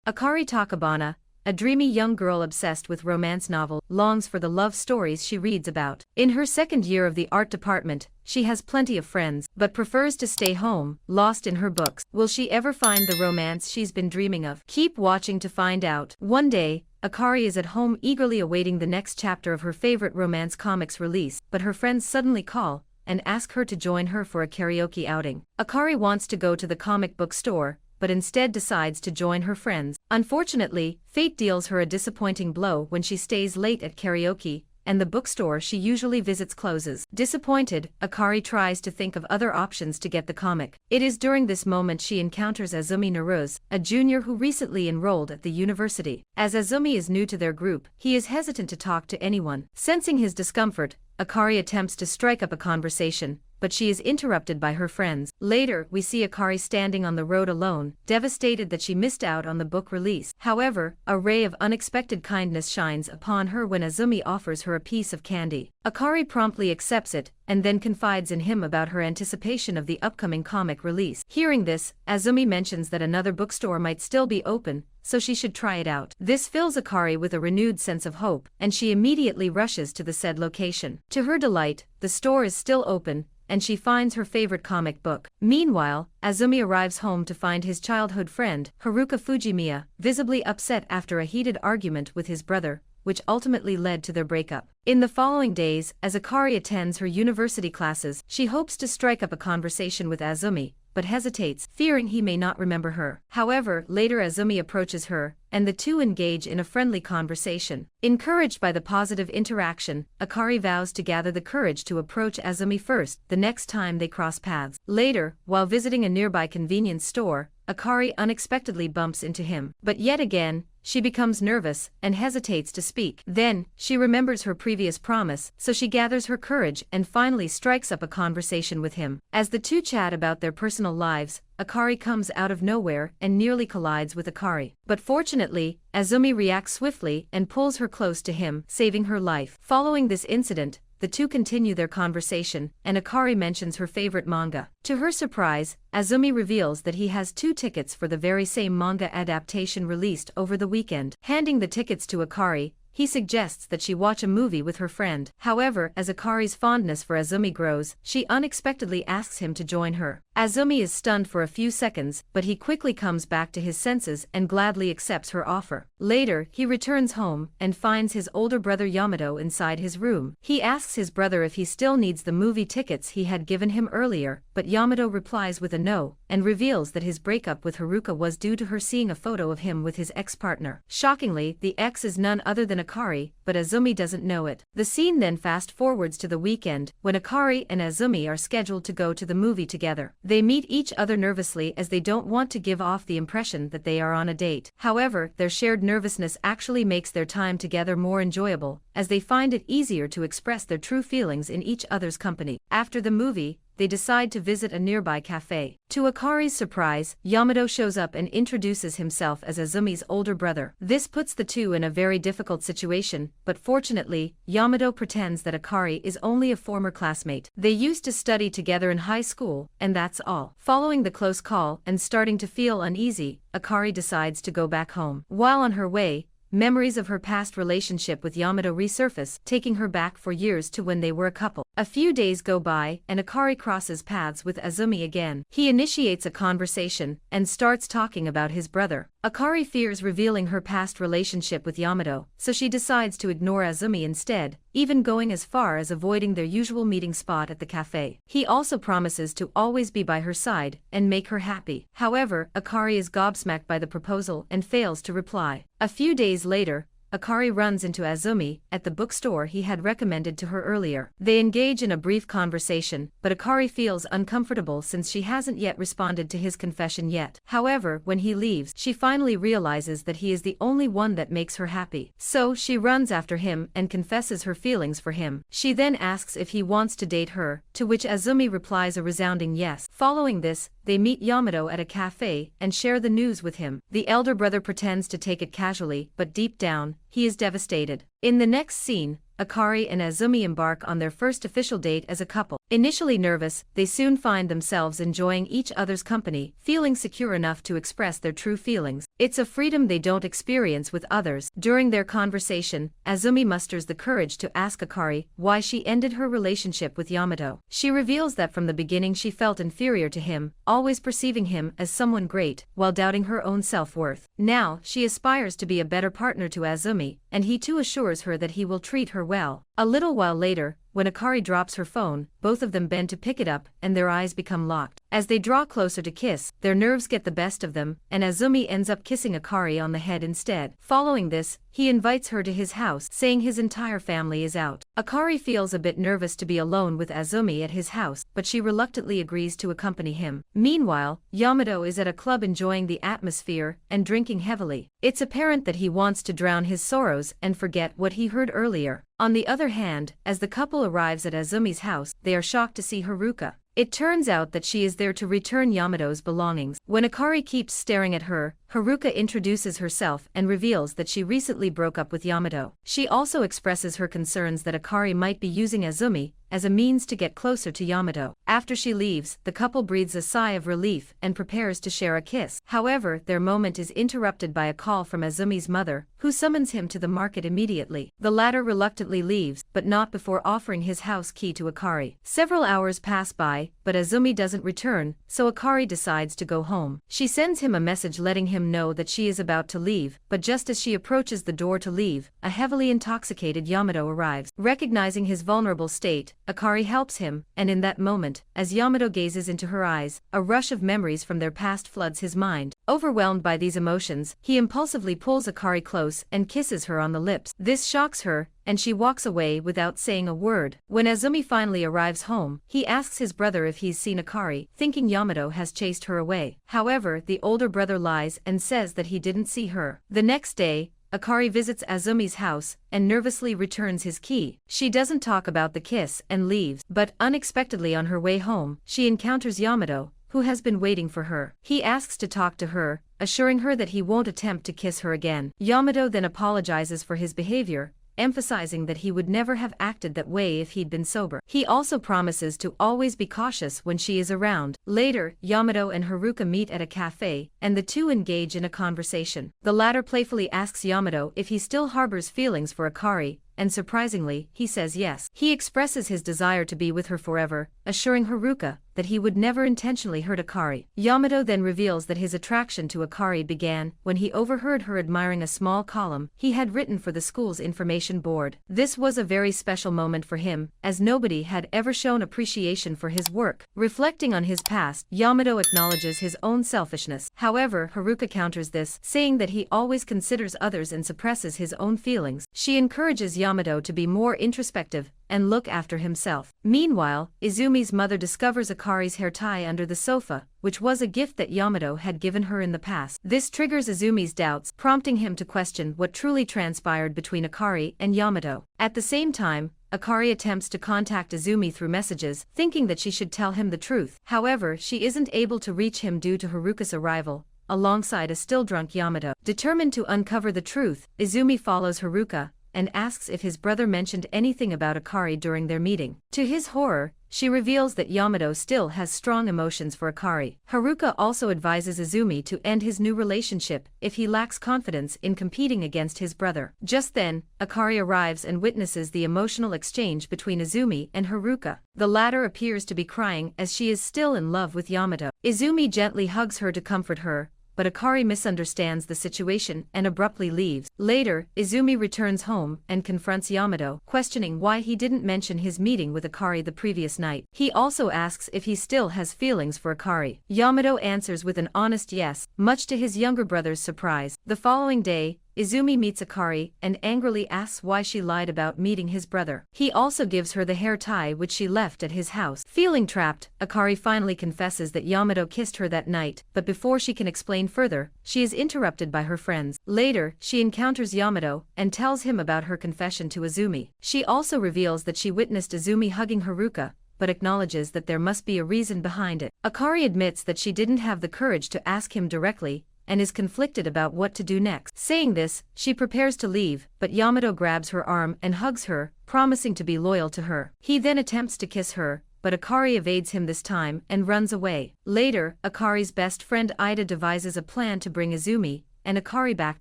Akari Takabana, a dreamy young girl obsessed with romance novel, longs for the love stories she reads about. In her second year of the art department, she has plenty of friends, but prefers to stay home, lost in her books. Will she ever find the romance she's been dreaming of? Keep watching to find out. One day, Akari is at home eagerly awaiting the next chapter of her favorite romance comic's release, but her friends suddenly call and ask her to join her for a karaoke outing. Akari wants to go to the comic book store, but instead decides to join her friends. Unfortunately, fate deals her a disappointing blow when she stays late at karaoke, and the bookstore she usually visits closes. Disappointed, Akari tries to think of other options to get the comic. It is during this moment she encounters Azumi Naruse, a junior who recently enrolled at the university. As Azumi is new to their group, he is hesitant to talk to anyone. Sensing his discomfort, Akari attempts to strike up a conversation, but she is interrupted by her friends. Later, we see Akari standing on the road alone, devastated that she missed out on the book release. However, a ray of unexpected kindness shines upon her when Azumi offers her a piece of candy. Akari promptly accepts it, and then confides in him about her anticipation of the upcoming comic release. Hearing this, Azumi mentions that another bookstore might still be open, so she should try it out. This fills Akari with a renewed sense of hope, and she immediately rushes to the said location. To her delight, the store is still open, and she finds her favorite comic book. Meanwhile, Azumi arrives home to find his childhood friend, Haruka Fujimiya, visibly upset after a heated argument with his brother, which ultimately led to their breakup. In the following days, as Akari attends her university classes, she hopes to strike up a conversation with Azumi, but hesitates, fearing he may not remember her. However, later Azumi approaches her, and the two engage in a friendly conversation. Encouraged by the positive interaction, Akari vows to gather the courage to approach Azumi first the next time they cross paths. Later, while visiting a nearby convenience store, Akari unexpectedly bumps into him. But yet again, she becomes nervous and hesitates to speak. Then, she remembers her previous promise, so she gathers her courage and finally strikes up a conversation with him. As the two chat about their personal lives, Akari comes out of nowhere and nearly collides with Akari. But fortunately, Azumi reacts swiftly and pulls her close to him, saving her life. Following this incident, the two continue their conversation, and Akari mentions her favorite manga. To her surprise, Azumi reveals that he has 2 tickets for the very same manga adaptation released over the weekend. Handing the tickets to Akari, he suggests that she watch a movie with her friend. However, as Akari's fondness for Azumi grows, she unexpectedly asks him to join her. Azumi is stunned for a few seconds, but he quickly comes back to his senses and gladly accepts her offer. Later, he returns home and finds his older brother Yamato inside his room. He asks his brother if he still needs the movie tickets he had given him earlier, but Yamato replies with a no, and reveals that his breakup with Haruka was due to her seeing a photo of him with his ex-partner. Shockingly, the ex is none other than Akari, but Azumi doesn't know it. The scene then fast-forwards to the weekend, when Akari and Azumi are scheduled to go to the movie together. They meet each other nervously as they don't want to give off the impression that they are on a date. However, their shared nervousness actually makes their time together more enjoyable, as they find it easier to express their true feelings in each other's company. After the movie, they decide to visit a nearby cafe. To Akari's surprise, Yamato shows up and introduces himself as Azumi's older brother. This puts the two in a very difficult situation, but fortunately, Yamato pretends that Akari is only a former classmate. They used to study together in high school, and that's all. Following the close call and starting to feel uneasy, Akari decides to go back home. While on her way, memories of her past relationship with Yamato resurface, taking her back for years to when they were a couple. A few days go by, and Akari crosses paths with Azumi again. He initiates a conversation and starts talking about his brother. Akari fears revealing her past relationship with Yamato, so she decides to ignore Azumi instead, even going as far as avoiding their usual meeting spot at the cafe. He also promises to always be by her side and make her happy. However, Akari is gobsmacked by the proposal and fails to reply. A few days later, Akari runs into Azumi at the bookstore he had recommended to her earlier. They engage in a brief conversation, but Akari feels uncomfortable since she hasn't yet responded to his confession yet. However, when he leaves, she finally realizes that he is the only one that makes her happy. So she runs after him and confesses her feelings for him. She then asks if he wants to date her, to which Azumi replies a resounding yes. Following this, they meet Yamato at a cafe and share the news with him. The elder brother pretends to take it casually, but deep down, he is devastated. In the next scene, Akari and Azumi embark on their first official date as a couple. Initially nervous, they soon find themselves enjoying each other's company, feeling secure enough to express their true feelings. It's a freedom they don't experience with others. During their conversation, Azumi musters the courage to ask Akari why she ended her relationship with Yamato. She reveals that from the beginning she felt inferior to him, always perceiving him as someone great, while doubting her own self-worth. Now, she aspires to be a better partner to Azumi, and he too assures her that he will treat her well. A little while later, when Akari drops her phone, both of them bend to pick it up and their eyes become locked. As they draw closer to kiss, their nerves get the best of them, and Azumi ends up kissing Akari on the head instead. Following this, he invites her to his house, saying his entire family is out. Akari feels a bit nervous to be alone with Azumi at his house, but she reluctantly agrees to accompany him. Meanwhile, Yamato is at a club enjoying the atmosphere and drinking heavily. It's apparent that he wants to drown his sorrows and forget what he heard earlier. On the other hand, as the couple arrives at Azumi's house, they are shocked to see Haruka. It turns out that she is there to return Yamato's belongings. When Akari keeps staring at her, Haruka introduces herself and reveals that she recently broke up with Yamato. She also expresses her concerns that Akari might be using Azumi as a means to get closer to Yamato. After she leaves, the couple breathes a sigh of relief and prepares to share a kiss. However, their moment is interrupted by a call from Azumi's mother, who summons him to the market immediately. The latter reluctantly leaves, but not before offering his house key to Akari. Several hours pass by, but Azumi doesn't return, so Akari decides to go home. She sends him a message letting him know that she is about to leave, but just as she approaches the door to leave, a heavily intoxicated Yamato arrives. Recognizing his vulnerable state, Akari helps him, and in that moment, as Yamato gazes into her eyes, a rush of memories from their past floods his mind. Overwhelmed by these emotions, he impulsively pulls Akari close and kisses her on the lips. This shocks her, and she walks away without saying a word. When Azumi finally arrives home, he asks his brother if he's seen Akari, thinking Yamato has chased her away. However, the older brother lies and says that he didn't see her. The next day, Akari visits Azumi's house and nervously returns his key. She doesn't talk about the kiss and leaves, but unexpectedly on her way home, she encounters Yamato, who has been waiting for her. He asks to talk to her, assuring her that he won't attempt to kiss her again. Yamato then apologizes for his behavior, emphasizing that he would never have acted that way if he'd been sober. He also promises to always be cautious when she is around. Later, Yamato and Haruka meet at a cafe, and the two engage in a conversation. The latter playfully asks Yamato if he still harbors feelings for Akari, and surprisingly, he says yes. He expresses his desire to be with her forever, assuring Haruka that he would never intentionally hurt Akari. Yamato then reveals that his attraction to Akari began when he overheard her admiring a small column he had written for the school's information board. This was a very special moment for him, as nobody had ever shown appreciation for his work. Reflecting on his past, Yamato acknowledges his own selfishness. However, Haruka counters this, saying that he always considers others and suppresses his own feelings. She encourages Yamato to be more introspective and look after himself. Meanwhile, Izumi's mother discovers Akari's hair tie under the sofa, which was a gift that Yamato had given her in the past. This triggers Izumi's doubts, prompting him to question what truly transpired between Akari and Yamato. At the same time, Akari attempts to contact Izumi through messages, thinking that she should tell him the truth. However, she isn't able to reach him due to Haruka's arrival, alongside a still-drunk Yamato. Determined to uncover the truth, Izumi follows Haruka and asks if his brother mentioned anything about Akari during their meeting. To his horror, she reveals that Yamato still has strong emotions for Akari. Haruka also advises Izumi to end his new relationship if he lacks confidence in competing against his brother. Just then, Akari arrives and witnesses the emotional exchange between Izumi and Haruka. The latter appears to be crying as she is still in love with Yamato. Izumi gently hugs her to comfort her, but Akari misunderstands the situation and abruptly leaves. Later, Izumi returns home and confronts Yamato, questioning why he didn't mention his meeting with Akari the previous night. He also asks if he still has feelings for Akari. Yamato answers with an honest yes, much to his younger brother's surprise. The following day, Izumi meets Akari and angrily asks why she lied about meeting his brother. He also gives her the hair tie which she left at his house. Feeling trapped, Akari finally confesses that Yamato kissed her that night, but before she can explain further, she is interrupted by her friends. Later, she encounters Yamato and tells him about her confession to Izumi. She also reveals that she witnessed Izumi hugging Haruka, but acknowledges that there must be a reason behind it. Akari admits that she didn't have the courage to ask him directly, and is conflicted about what to do next. Saying this, she prepares to leave, but Yamato grabs her arm and hugs her, promising to be loyal to her. He then attempts to kiss her, but Akari evades him this time and runs away. Later, Akari's best friend Ida devises a plan to bring Izumi and Akari back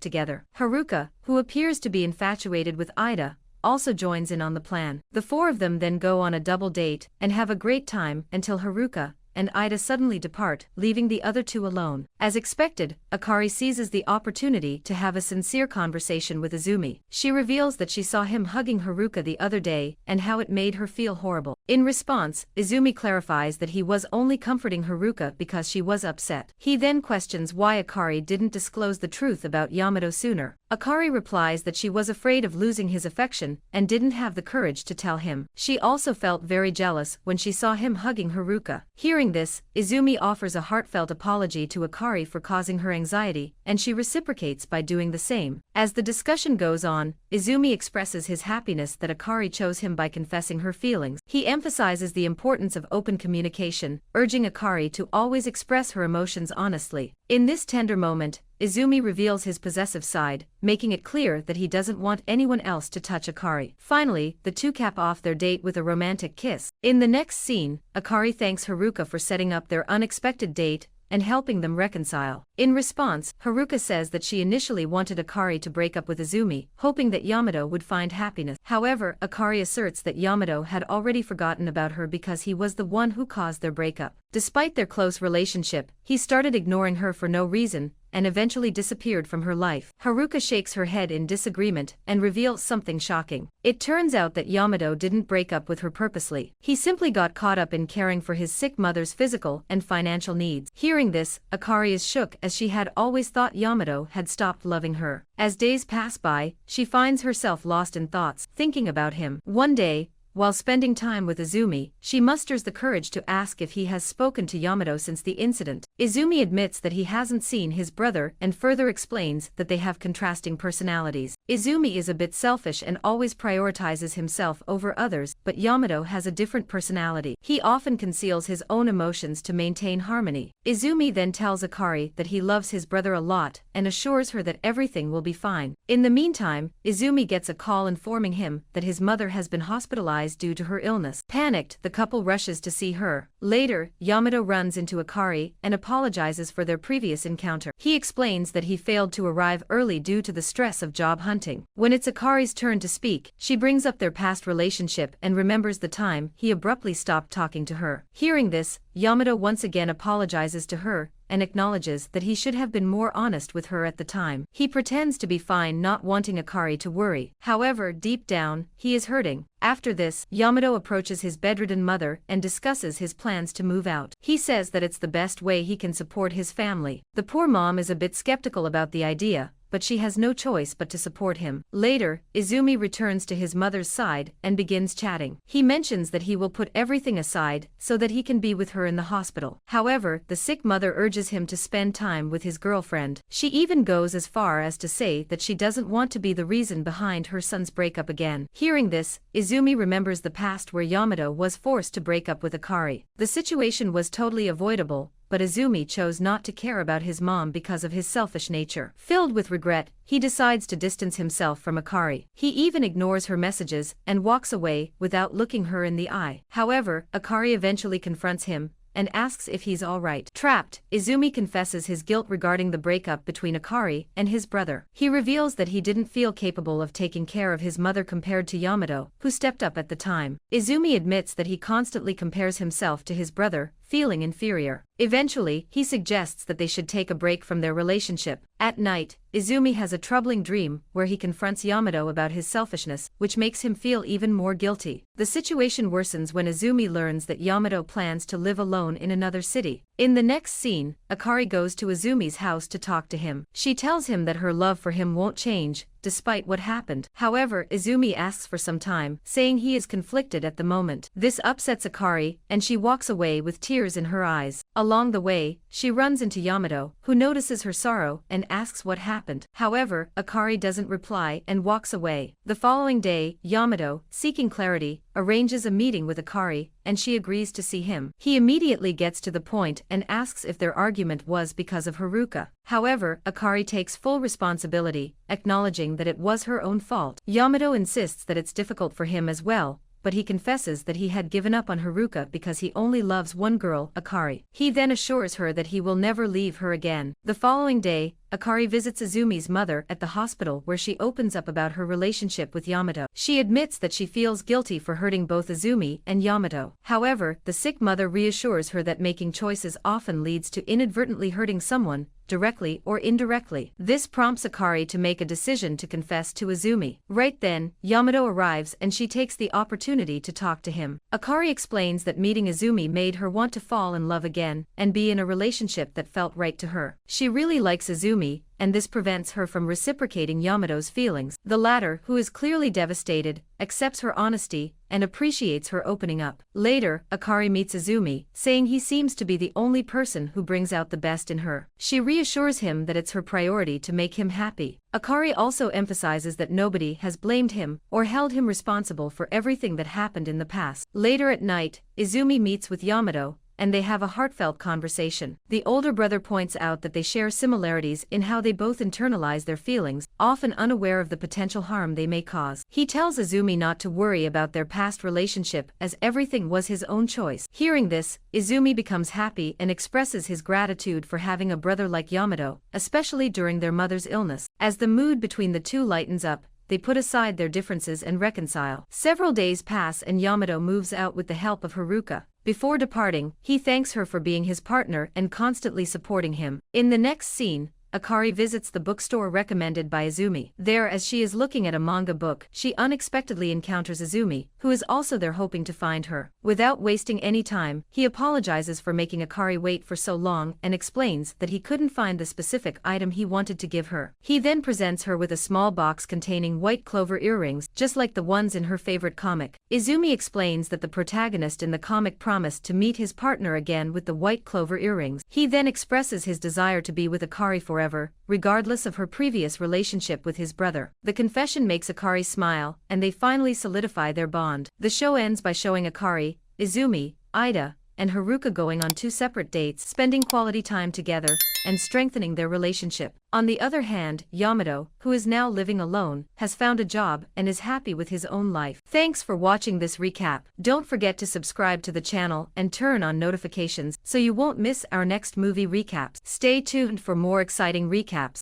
together. Haruka, who appears to be infatuated with Ida, also joins in on the plan. The four of them then go on a double date and have a great time until Haruka and Ida suddenly depart, leaving the other two alone. As expected, Akari seizes the opportunity to have a sincere conversation with Izumi. She reveals that she saw him hugging Haruka the other day and how it made her feel horrible. In response, Izumi clarifies that he was only comforting Haruka because she was upset. He then questions why Akari didn't disclose the truth about Yamato sooner. Akari replies that she was afraid of losing his affection and didn't have the courage to tell him. She also felt very jealous when she saw him hugging Haruka. Hearing this, Izumi offers a heartfelt apology to Akari for causing her anxiety, and she reciprocates by doing the same. As the discussion goes on, Izumi expresses his happiness that Akari chose him by confessing her feelings. He emphasizes the importance of open communication, urging Akari to always express her emotions honestly. In this tender moment, Izumi reveals his possessive side, making it clear that he doesn't want anyone else to touch Akari. Finally, the two cap off their date with a romantic kiss. In the next scene, Akari thanks Haruka for setting up their unexpected date and helping them reconcile. In response, Haruka says that she initially wanted Akari to break up with Izumi, hoping that Yamato would find happiness. However, Akari asserts that Yamato had already forgotten about her because he was the one who caused their breakup. Despite their close relationship, he started ignoring her for no reason, and eventually disappeared from her life. Haruka shakes her head in disagreement and reveals something shocking. It turns out that Yamato didn't break up with her purposely. He simply got caught up in caring for his sick mother's physical and financial needs. Hearing this, Akari is shook as she had always thought Yamato had stopped loving her. As days pass by, she finds herself lost in thoughts, thinking about him. One day, while spending time with Izumi, she musters the courage to ask if he has spoken to Yamato since the incident. Izumi admits that he hasn't seen his brother and further explains that they have contrasting personalities. Izumi is a bit selfish and always prioritizes himself over others, but Yamato has a different personality. He often conceals his own emotions to maintain harmony. Izumi then tells Akari that he loves his brother a lot and assures her that everything will be fine. In the meantime, Izumi gets a call informing him that his mother has been hospitalized due to her illness. Panicked, the couple rushes to see her. Later, Yamato runs into Akari and apologizes for their previous encounter. He explains that he failed to arrive early due to the stress of job hunting. When it's Akari's turn to speak, she brings up their past relationship and remembers the time he abruptly stopped talking to her. Hearing this, Yamato once again apologizes to her and acknowledges that he should have been more honest with her at the time. He pretends to be fine, not wanting Akari to worry. However, deep down, he is hurting. After this, Yamato approaches his bedridden mother and discusses his plans to move out. He says that it's the best way he can support his family. The poor mom is a bit skeptical about the idea, but she has no choice but to support him. Later, Izumi returns to his mother's side and begins chatting. He mentions that he will put everything aside so that he can be with her in the hospital. However, the sick mother urges him to spend time with his girlfriend. She even goes as far as to say that she doesn't want to be the reason behind her son's breakup again. Hearing this, Izumi remembers the past where Yamato was forced to break up with Akari. The situation was totally avoidable, but Izumi chose not to care about his mom because of his selfish nature. Filled with regret, he decides to distance himself from Akari. He even ignores her messages and walks away without looking her in the eye. However, Akari eventually confronts him and asks if he's alright. Trapped, Izumi confesses his guilt regarding the breakup between Akari and his brother. He reveals that he didn't feel capable of taking care of his mother compared to Yamato, who stepped up at the time. Izumi admits that he constantly compares himself to his brother, feeling inferior. Eventually, he suggests that they should take a break from their relationship. At night, Izumi has a troubling dream where he confronts Yamato about his selfishness, which makes him feel even more guilty. The situation worsens when Izumi learns that Yamato plans to live alone in another city. In the next scene, Akari goes to Izumi's house to talk to him. She tells him that her love for him won't change, despite what happened. However, Izumi asks for some time, saying he is conflicted at the moment. This upsets Akari, and she walks away with tears in her eyes. Along the way, she runs into Yamato, who notices her sorrow and asks what happened. However, Akari doesn't reply and walks away. The following day, Yamato, seeking clarity, arranges a meeting with Akari and she agrees to see him. He immediately gets to the point and asks if their argument was because of Haruka. However, Akari takes full responsibility, acknowledging that it was her own fault. Yamato insists that it's difficult for him as well, but he confesses that he had given up on Haruka because he only loves one girl, Akari. He then assures her that he will never leave her again. The following day, Akari visits Izumi's mother at the hospital where she opens up about her relationship with Yamato. She admits that she feels guilty for hurting both Izumi and Yamato. However, the sick mother reassures her that making choices often leads to inadvertently hurting someone, directly or indirectly. This prompts Akari to make a decision to confess to Izumi. Right then, Yamato arrives and she takes the opportunity to talk to him. Akari explains that meeting Izumi made her want to fall in love again and be in a relationship that felt right to her. She really likes Izumi, and this prevents her from reciprocating Yamato's feelings. The latter, who is clearly devastated, accepts her honesty and appreciates her opening up. Later, Akari meets Izumi, saying he seems to be the only person who brings out the best in her. She reassures him that it's her priority to make him happy. Akari also emphasizes that nobody has blamed him or held him responsible for everything that happened in the past. Later at night, Izumi meets with Yamato, and they have a heartfelt conversation. The older brother points out that they share similarities in how they both internalize their feelings, often unaware of the potential harm they may cause. He tells Izumi not to worry about their past relationship as everything was his own choice. Hearing this, Izumi becomes happy and expresses his gratitude for having a brother like Yamato, especially during their mother's illness. As the mood between the two lightens up, they put aside their differences and reconcile. Several days pass and Yamato moves out with the help of Haruka. Before departing, he thanks her for being his partner and constantly supporting him. In the next scene, Akari visits the bookstore recommended by Izumi. There, as she is looking at a manga book, she unexpectedly encounters Izumi, who is also there hoping to find her. Without wasting any time, he apologizes for making Akari wait for so long and explains that he couldn't find the specific item he wanted to give her. He then presents her with a small box containing white clover earrings, just like the ones in her favorite comic. Izumi explains that the protagonist in the comic promised to meet his partner again with the white clover earrings. He then expresses his desire to be with Akari forever, regardless of her previous relationship with his brother. The confession makes Akari smile, and they finally solidify their bond. The show ends by showing Akari, Izumi, Ida, and Haruka going on 2 separate dates, spending quality time together, and strengthening their relationship. On the other hand, Yamato, who is now living alone, has found a job and is happy with his own life. Thanks for watching this recap. Don't forget to subscribe to the channel and turn on notifications so you won't miss our next movie recaps. Stay tuned for more exciting recaps.